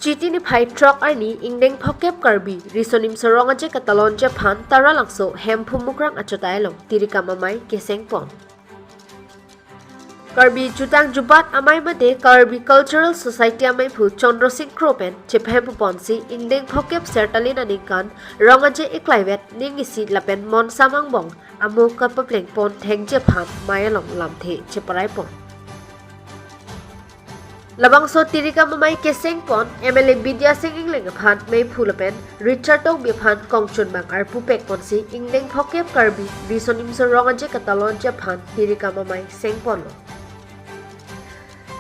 Chiti ni phai truck arni ingdeng phokep Karbi risonim sorong aje katalon Japan tara langso hem phumukrang achotailong tirika mamai keseng pon. Karbi jutang jubat amai made Karbi Cultural Society amai phu Chandra Singh Kropen chephem ponsi ingdeng phokep sertalin anikan rong aje iklaivet ningisi lapen mon samang bong amu kapapleng pon theng Japan mayalong lamthe cheparai pon. Labang so tirika mamai keseng pon MLA Bidya Singh ingling phan mai phulapen Richard Tong biphan kongchun bang ar pupek ponsi ingdeng phokep Karbi risonim so rong aje katalon Japan tirika mamai seng pon.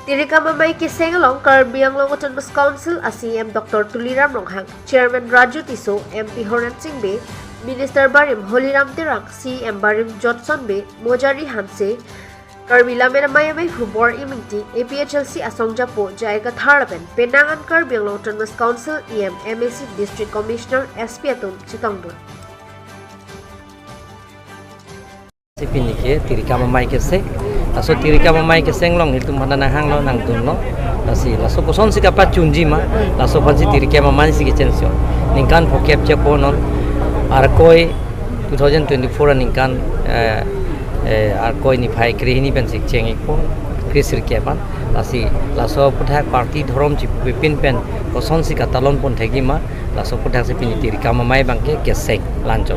Tirika mamai keseng long Karbi ang long autonomous council ACM Dr. Tuliram Ronghang Chairman Raju Tiso MP Horan Singh Be Minister Barim Holiram Tirang CM Barim Johnson Be Mojari Hanse Karbi lamena mayamay hubor imingti APHLC Asongjapo jaiga tharaben penangan Karbi ang autonomous council MAC District Commissioner SP Atum Chitangdo. Sipinike tirika mamai keseng aso tirika mamai keseng long itu mana hang lo nang tunno asi laso koson sika pachunji ma laso pansi tirika mamai siki chensio ningkan phokep cheponon arkoi 2024 ningkan arkoi ni phai krihini pen sik cheng ikpo krisir kepan lasi laso puthak party dhorom chi pipin pen koson sika talon pon thegi ma laso puthak se pini tirika mamai bangke keseng lancho